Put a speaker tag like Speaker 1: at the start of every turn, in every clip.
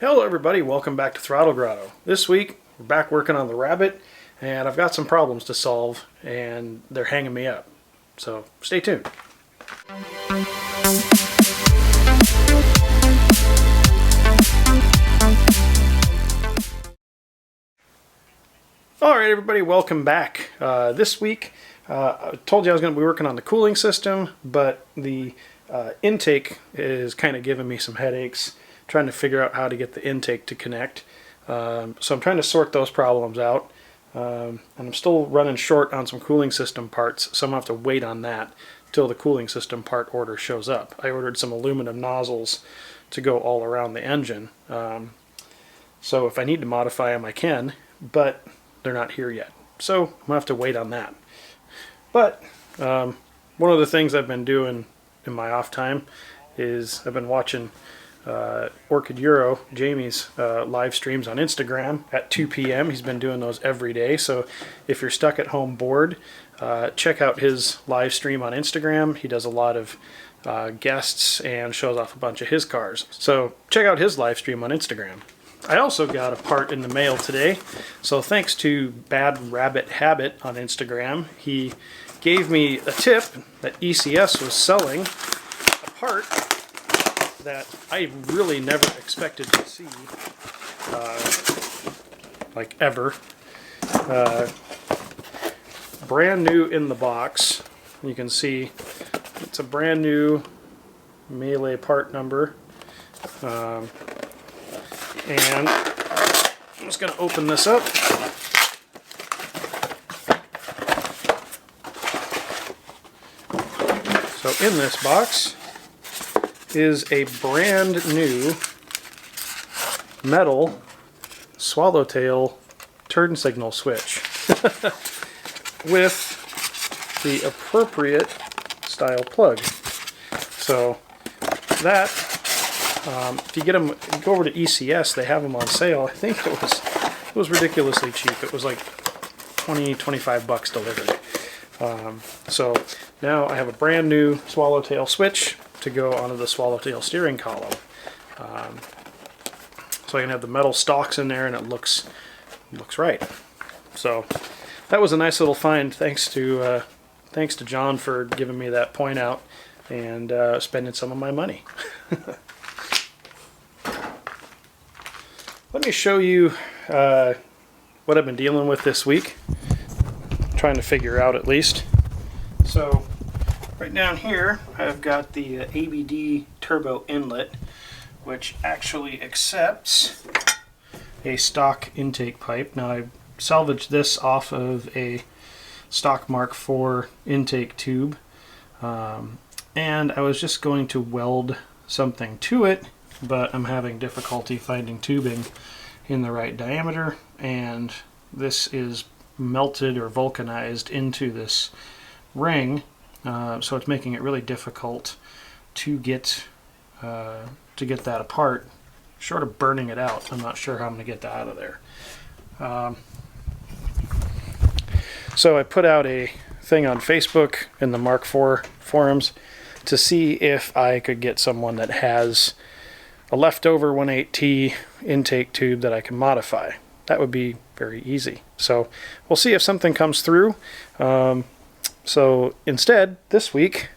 Speaker 1: Hello everybody, welcome back to Throttle Grotto. This week we're back working on the Rabbit and I've got some problems to solve and they're hanging me up. So stay tuned. Alright everybody, welcome back. This week I told you I was going to be working on the cooling system, but the intake is kind of giving me some headaches, trying to figure out how to get the intake to connect. So I'm trying to sort those problems out. And I'm still running short on some cooling system parts, so I'm going to have to wait on that till the cooling system part order shows up. I ordered some aluminum nozzles to go all around the engine. So if I need to modify them, I can, but they're not here yet. So I'm going to have to wait on that. But one of the things I've been doing in my off time is I've been watching Orchid Euro, Jamie's live streams on Instagram at 2 p.m. He's been doing those every day, so if you're stuck at home bored, check out his live stream on Instagram. He does a lot of guests and shows off a bunch of his cars. So check out his live stream on Instagram. I also got a part in the mail today, so thanks to Bad Rabbit Habit on Instagram, he gave me a tip that ECS was selling a part that I really never expected to see, like ever. Brand new in the box. You can see it's a brand new Melee part number. And I'm just going to open this up. So in this box is a brand new metal Swallowtail turn signal switch with the appropriate style plug. So that, if you get them, if you go over to ECS, they have them on sale. I think it was ridiculously cheap. It was like 20-25 bucks delivered. So now I have a brand new Swallowtail switch to go onto the Swallowtail steering column. So I can have the metal stalks in there and it looks right. So that was a nice little find. Thanks to John for giving me that point out and spending some of my money. Let me show you what I've been dealing with this week. Trying to figure out at least. So right down here I've got the ABD turbo inlet, which actually accepts a stock intake pipe. Now I salvaged this off of a stock Mark IV intake tube, and I was just going to weld something to it, but I'm having difficulty finding tubing in the right diameter, and this is melted or vulcanized into this ring, so it's making it really difficult to get that apart. Short of burning it out, I'm not sure how I'm going to get that out of there. So I put out a thing on Facebook in the Mark IV forums to see if I could get someone that has a leftover 1.8T intake tube that I can modify. That would be very easy. So we'll see if something comes through. So instead, this week,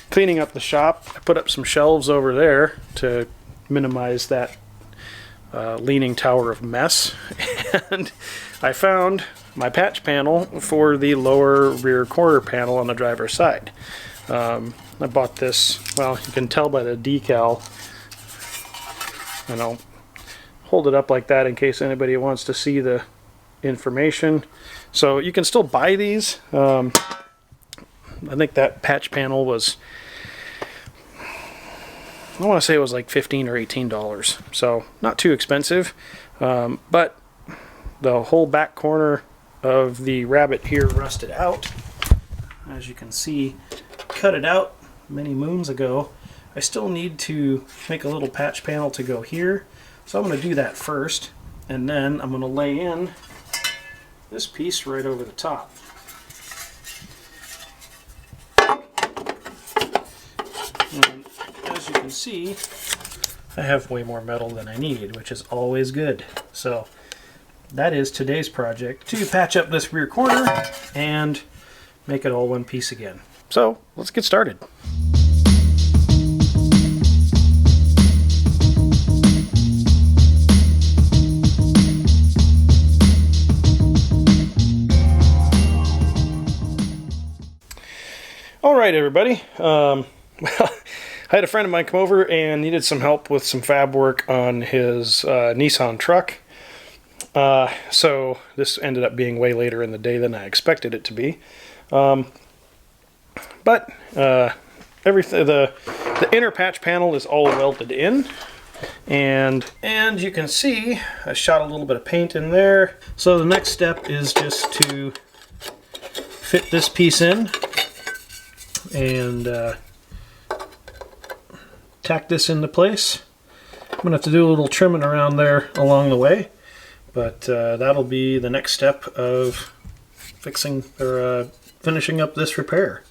Speaker 1: cleaning up the shop, I put up some shelves over there to minimize that leaning tower of mess. And I found my patch panel for the lower rear quarter panel on the driver's side. I bought this, well, you can tell by the decal, and I'll hold it up like that in case anybody wants to see the information. So you can still buy these. I think that patch panel was, I want to say it was like $15 or $18. So not too expensive. But the whole back corner of the Rabbit here rusted out. As you can see, cut it out many moons ago. I still need to make a little patch panel to go here. So I'm going to do that first, and then I'm going to lay in this piece right over the top. And as you can see, I have way more metal than I need, which is always good. So that is today's project, to patch up this rear corner and make it all one piece again. So let's get started. All right, everybody. Well, I had a friend of mine come over and needed some help with some fab work on his Nissan truck. So this ended up being way later in the day than I expected it to be. But everything, the inner patch panel is all welded in. And you can see I shot a little bit of paint in there. So the next step is just to fit this piece in and tack this into place. I'm gonna have to do a little trimming around there along the way, but that'll be the next step of fixing or finishing up this repair.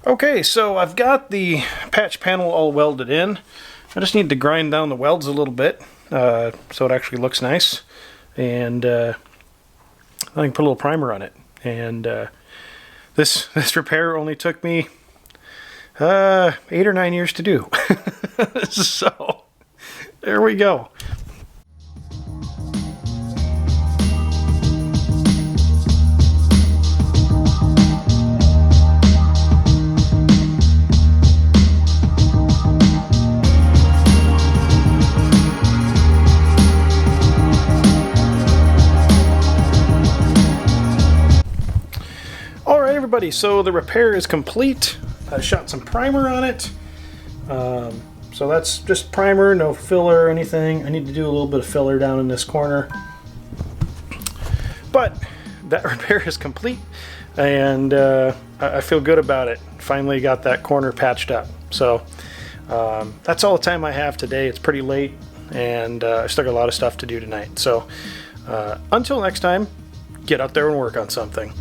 Speaker 1: Okay, so I've got the patch panel all welded in. I just need to grind down the welds a little bit so it actually looks nice. And I can put a little primer on it. And this repair only took me 8 or 9 years to do. So there we go. Everybody, so the repair is complete. I shot some primer on it. So that's just primer, no filler or anything. I need to do a little bit of filler down in this corner. But that repair is complete, and I feel good about it. Finally got that corner patched up. So that's all the time I have today. It's pretty late, and I still got a lot of stuff to do tonight. So until next time, get out there and work on something.